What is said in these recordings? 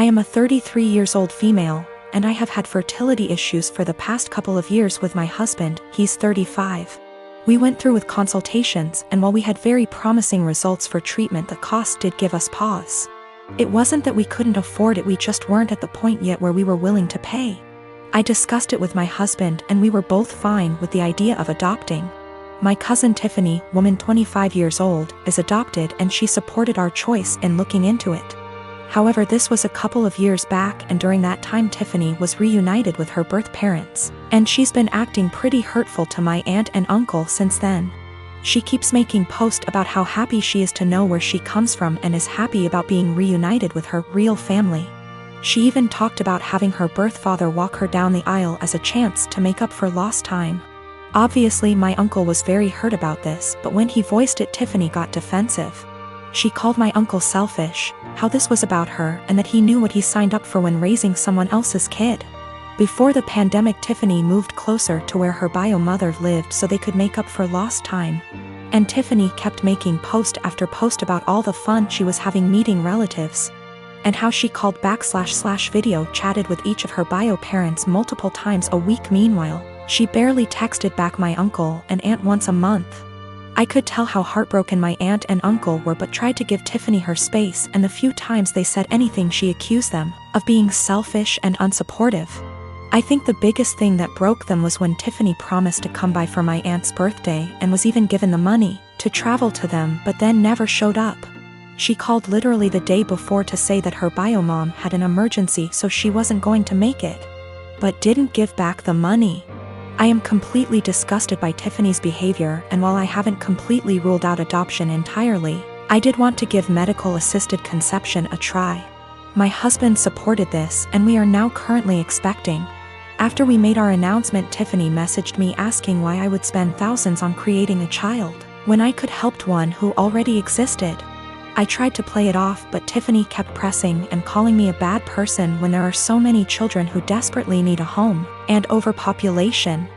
I am a 33 years old female, and I have had fertility issues for the past couple of years with my husband. He's 35. We went through with consultations, and while we had very promising results for treatment, the cost did give us pause. It wasn't that we couldn't afford it, we just weren't at the point yet where we were willing to pay. I discussed it with my husband, and we were both fine with the idea of adopting. My cousin Tiffany, woman 25 years old, is adopted, and she supported our choice in looking into it. However, this was a couple of years back, and during that time Tiffany was reunited with her birth parents, and she's been acting pretty hurtful to my aunt and uncle since then. She keeps making posts about how happy she is to know where she comes from and is happy about being reunited with her real family. She even talked about having her birth father walk her down the aisle as a chance to make up for lost time. Obviously, my uncle was very hurt about this, but when he voiced it, Tiffany got defensive. She called my uncle selfish, how this was about her, and that he knew what he signed up for when raising someone else's kid. Before the pandemic, Tiffany moved closer to where her bio mother lived so they could make up for lost time. And Tiffany kept making post after post about all the fun she was having meeting relatives, and how she called back / video chatted with each of her bio parents multiple times a week. Meanwhile, she barely texted back my uncle and aunt once a month. I could tell how heartbroken my aunt and uncle were, but tried to give Tiffany her space, and the few times they said anything she accused them of being selfish and unsupportive. I think the biggest thing that broke them was when Tiffany promised to come by for my aunt's birthday and was even given the money to travel to them, but then never showed up. She called literally the day before to say that her bio mom had an emergency, so she wasn't going to make it, but didn't give back the money. I am completely disgusted by Tiffany's behavior, and while I haven't completely ruled out adoption entirely, I did want to give medical-assisted conception a try. My husband supported this, and we are now currently expecting. After we made our announcement, Tiffany messaged me asking why I would spend thousands on creating a child when I could help one who already existed. I tried to play it off, but Tiffany kept pressing and calling me a bad person when there are so many children who desperately need a home, and overpopulation.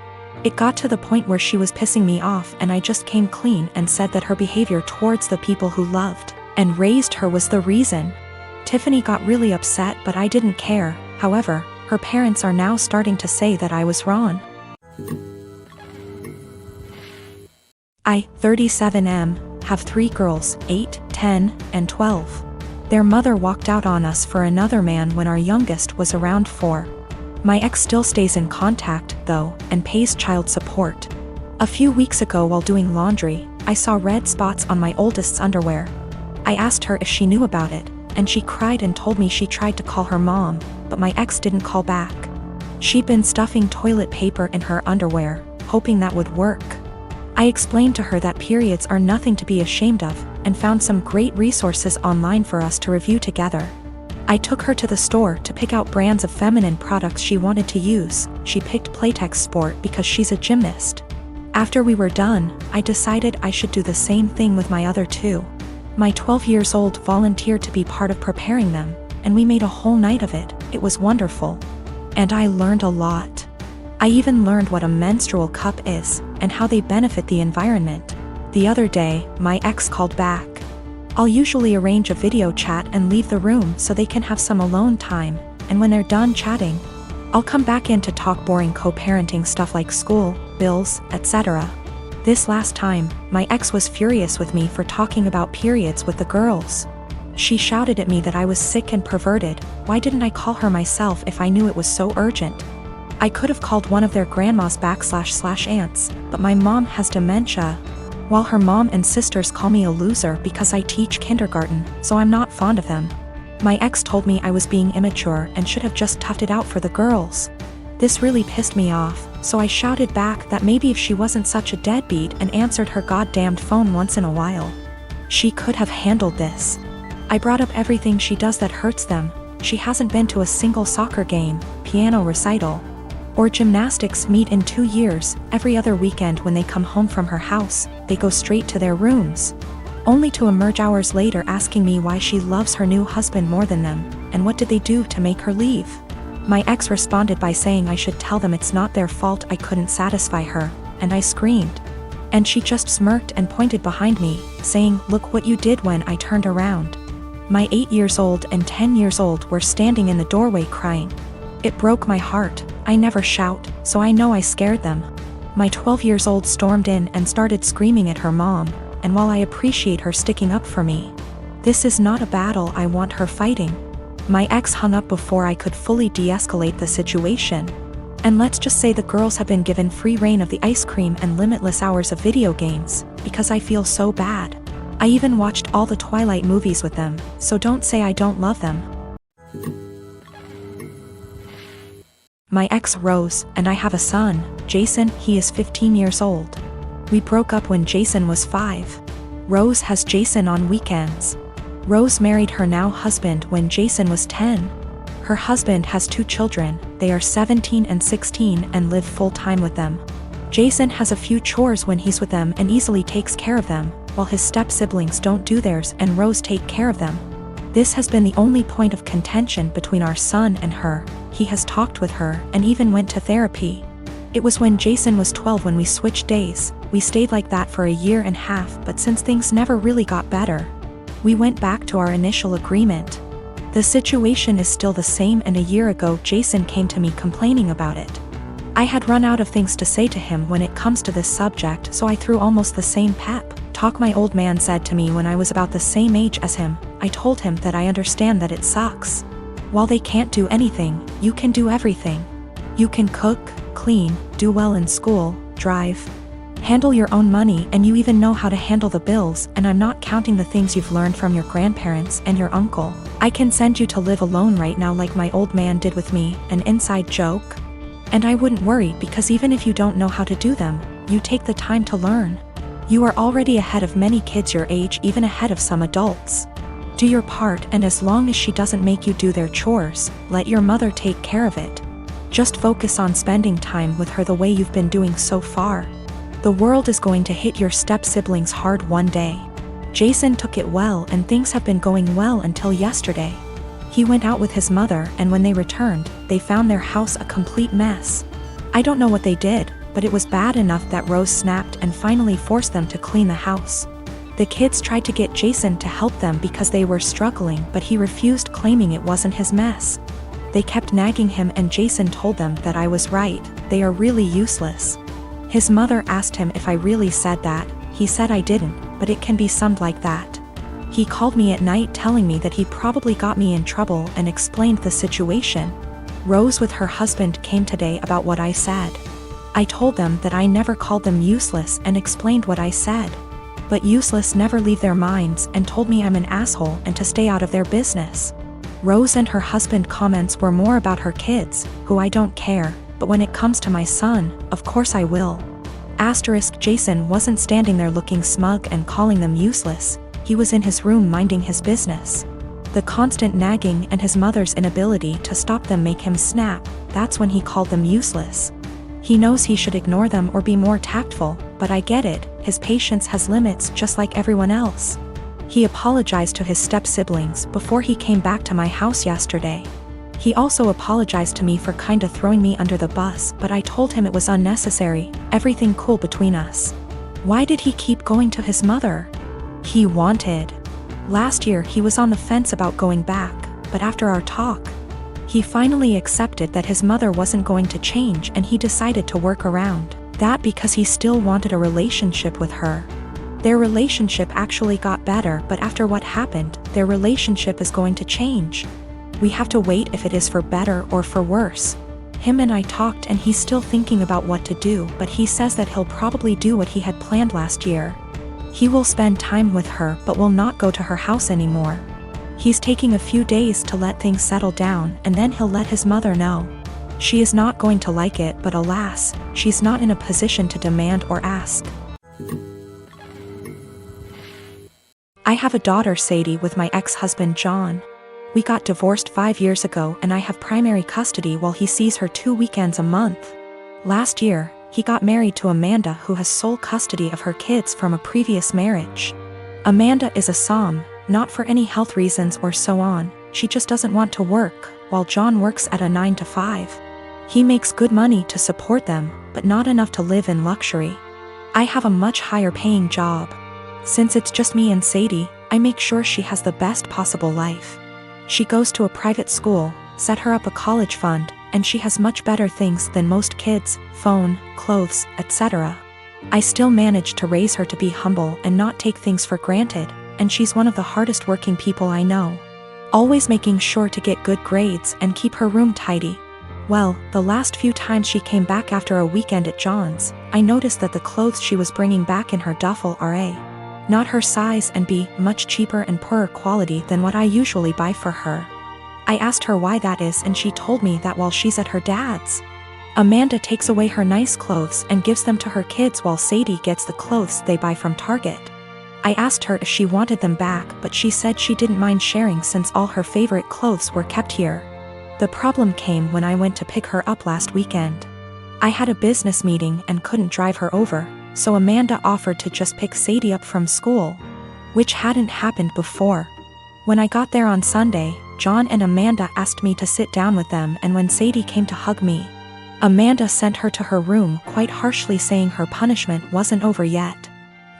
It got to the point where she was pissing me off, and I just came clean and said that her behavior towards the people who loved and raised her was the reason. Tiffany got really upset, but I didn't care. However, her parents are now starting to say that I was wrong. I, 37M, have 3 girls, 8, 10, and 12. Their mother walked out on us for another man when our youngest was around 4. My ex still stays in contact, though, and pays child support. A few weeks ago while doing laundry, I saw red spots on my oldest's underwear. I asked her if she knew about it, and she cried and told me she tried to call her mom, but my ex didn't call back. She'd been stuffing toilet paper in her underwear, hoping that would work. I explained to her that periods are nothing to be ashamed of, and found some great resources online for us to review together. I took her to the store to pick out brands of feminine products she wanted to use. She picked Playtex Sport because she's a gymnast. After we were done, I decided I should do the same thing with my other 2. My 12 years old volunteered to be part of preparing them, and we made a whole night of it. It was wonderful. And I learned a lot. I even learned what a menstrual cup is, and how they benefit the environment. The other day, my ex called back. I'll usually arrange a video chat and leave the room so they can have some alone time, and when they're done chatting, I'll come back in to talk boring co-parenting stuff like school, bills, etc. This last time, my ex was furious with me for talking about periods with the girls. She shouted at me that I was sick and perverted. Why didn't I call her myself if I knew it was so urgent? I could have called one of their grandmas / aunts, but my mom has dementia, while her mom and sisters call me a loser because I teach kindergarten, so I'm not fond of them. My ex told me I was being immature and should have just toughed it out for the girls. This really pissed me off, so I shouted back that maybe if she wasn't such a deadbeat and answered her goddamned phone once in a while, she could have handled this. I brought up everything she does that hurts them. She hasn't been to a single soccer game, piano recital, or gymnastics meet in 2 years. Every other weekend when they come home from her house, they go straight to their rooms, only to emerge hours later asking me why she loves her new husband more than them, and what did they do to make her leave. My ex responded by saying I should tell them it's not their fault I couldn't satisfy her, and I screamed. And she just smirked and pointed behind me, saying, "Look what you did," when I turned around. My 8 years old and 10 years old were standing in the doorway crying. It broke my heart. I never shout, so I know I scared them. My 12 years old stormed in and started screaming at her mom, and while I appreciate her sticking up for me, this is not a battle I want her fighting. My ex hung up before I could fully de-escalate the situation. And let's just say the girls have been given free reign of the ice cream and limitless hours of video games, because I feel so bad. I even watched all the Twilight movies with them, so don't say I don't love them. My ex Rose, and I have a son, Jason. He is 15 years old. We broke up when Jason was 5. Rose has Jason on weekends. Rose married her now husband when Jason was 10. Her husband has 2 children, they are 17 and 16 and live full-time with them. Jason has a few chores when he's with them and easily takes care of them, while his step-siblings don't do theirs and Rose take care of them. This has been the only point of contention between our son and her. He has talked with her and even went to therapy. It was when Jason was 12 when we switched days. We stayed like that for a year and a half, but since things never really got better, we went back to our initial agreement. The situation is still the same, and a year ago Jason came to me complaining about it. I had run out of things to say to him when it comes to this subject, so I threw almost the same pep talk my old man said to me when I was about the same age as him. I told him that I understand that it sucks. While they can't do anything, you can do everything. You can cook, clean, do well in school, drive, handle your own money, and you even know how to handle the bills, and I'm not counting the things you've learned from your grandparents and your uncle. I can send you to live alone right now like my old man did with me, an inside joke. And I wouldn't worry, because even if you don't know how to do them, you take the time to learn. You are already ahead of many kids your age, even ahead of some adults. Do your part, and as long as she doesn't make you do their chores, let your mother take care of it. Just focus on spending time with her the way you've been doing so far. The world is going to hit your step-siblings hard one day. Jason took it well, and things have been going well until yesterday. He went out with his mother, and when they returned, they found their house a complete mess. I don't know what they did, but it was bad enough that Rose snapped and finally forced them to clean the house. The kids tried to get Jason to help them because they were struggling, but he refused, claiming it wasn't his mess. They kept nagging him, and Jason told them that I was right, they are really useless. His mother asked him if I really said that. He said I didn't, but it can be summed like that. He called me at night telling me that he probably got me in trouble and explained the situation. Rose with her husband came today about what I said. I told them that I never called them useless and explained what I said. But useless never leave their minds, and told me I'm an asshole and to stay out of their business. Rose and her husband comments were more about her kids, who I don't care, but when it comes to my son, of course I will. Jason wasn't standing there looking smug and calling them useless. He was in his room minding his business. The constant nagging and his mother's inability to stop them make him snap. That's when he called them useless. He knows he should ignore them or be more tactful, but I get it, his patience has limits just like everyone else. He apologized to his step-siblings before he came back to my house yesterday. He also apologized to me for kinda throwing me under the bus, but I told him it was unnecessary, everything cool between us. Why did he keep going to his mother? He wanted. Last year he was on the fence about going back, but after our talk, he finally accepted that his mother wasn't going to change, and he decided to work around that because he still wanted a relationship with her. Their relationship actually got better, but after what happened, their relationship is going to change. We have to wait if it is for better or for worse. Him and I talked, and he's still thinking about what to do, but he says that he'll probably do what he had planned last year. He will spend time with her but will not go to her house anymore. He's taking a few days to let things settle down, and then he'll let his mother know. She is not going to like it, but alas, she's not in a position to demand or ask. I have a daughter, Sadie, with my ex-husband John. We got divorced 5 years ago, and I have primary custody while he sees her 2 weekends a month. Last year, he got married to Amanda, who has sole custody of her kids from a previous marriage. Amanda is a SOM, not for any health reasons or so on, she just doesn't want to work, while John works at a 9 to 5. He makes good money to support them, but not enough to live in luxury. I have a much higher paying job. Since it's just me and Sadie, I make sure she has the best possible life. She goes to a private school, set her up a college fund, and she has much better things than most kids: phone, clothes, etc. I still manage to raise her to be humble and not take things for granted, and she's one of the hardest working people I know. Always making sure to get good grades and keep her room tidy. Well, the last few times she came back after a weekend at John's, I noticed that the clothes she was bringing back in her duffel are A, not her size, and B, much cheaper and poorer quality than what I usually buy for her. I asked her why that is, and she told me that while she's at her dad's, Amanda takes away her nice clothes and gives them to her kids while Sadie gets the clothes they buy from Target. I asked her if she wanted them back, but she said she didn't mind sharing since all her favorite clothes were kept here. The problem came when I went to pick her up last weekend. I had a business meeting and couldn't drive her over, so Amanda offered to just pick Sadie up from school, which hadn't happened before. When I got there on Sunday, John and Amanda asked me to sit down with them, and when Sadie came to hug me, Amanda sent her to her room quite harshly, saying her punishment wasn't over yet.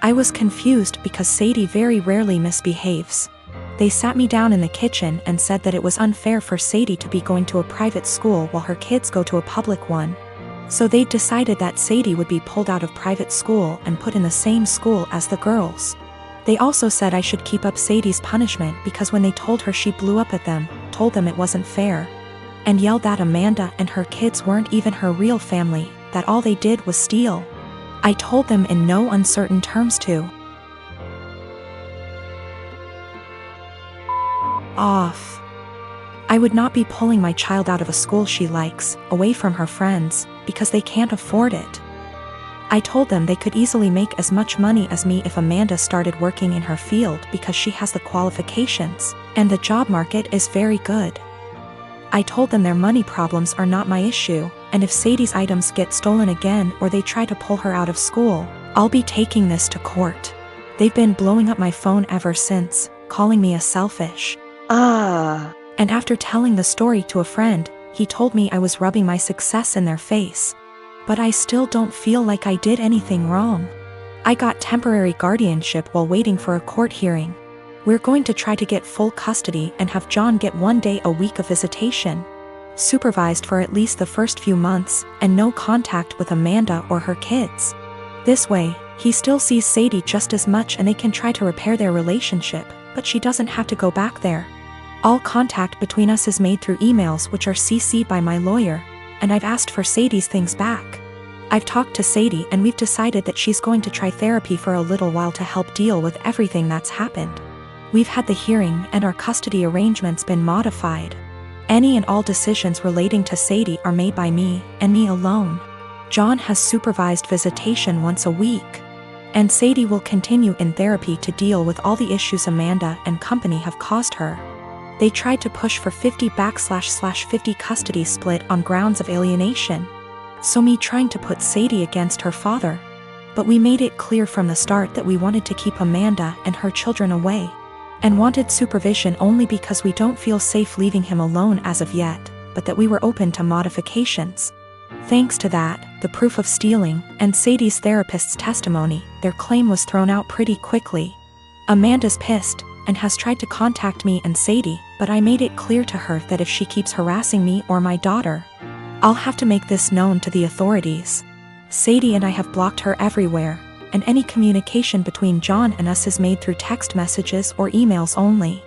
I was confused because Sadie very rarely misbehaves. They sat me down in the kitchen and said that it was unfair for Sadie to be going to a private school while her kids go to a public one. So they decided that Sadie would be pulled out of private school and put in the same school as the girls. They also said I should keep up Sadie's punishment because when they told her, she blew up at them, told them it wasn't fair, and yelled that Amanda and her kids weren't even her real family, that all they did was steal. I told them in no uncertain terms to off. I would not be pulling my child out of a school she likes, away from her friends, because they can't afford it. I told them they could easily make as much money as me if Amanda started working in her field because she has the qualifications, and the job market is very good. I told them their money problems are not my issue, and if Sadie's items get stolen again or they try to pull her out of school, I'll be taking this to court. They've been blowing up my phone ever since, calling me a selfish. And after telling the story to a friend, he told me I was rubbing my success in their face. But I still don't feel like I did anything wrong. I got temporary guardianship while waiting for a court hearing. We're going to try to get full custody and have John get 1 day a week of visitation, supervised for at least the first few months, and no contact with Amanda or her kids. This way, he still sees Sadie just as much and they can try to repair their relationship, but she doesn't have to go back there. All contact between us is made through emails, which are CC'd by my lawyer, and I've asked for Sadie's things back. I've talked to Sadie and we've decided that she's going to try therapy for a little while to help deal with everything that's happened. We've had the hearing and our custody arrangements been modified. Any and all decisions relating to Sadie are made by me, and me alone. John has supervised visitation once a week. And Sadie will continue in therapy to deal with all the issues Amanda and company have caused her. They tried to push for 50/50 custody split on grounds of alienation. So me trying to put Sadie against her father. But we made it clear from the start that we wanted to keep Amanda and her children away, and wanted supervision only because we don't feel safe leaving him alone as of yet, but that we were open to modifications. Thanks to that, the proof of stealing, and Sadie's therapist's testimony, their claim was thrown out pretty quickly. Amanda's pissed, and has tried to contact me and Sadie, but I made it clear to her that if she keeps harassing me or my daughter, I'll have to make this known to the authorities. Sadie and I have blocked her everywhere, and any communication between John and us is made through text messages or emails only.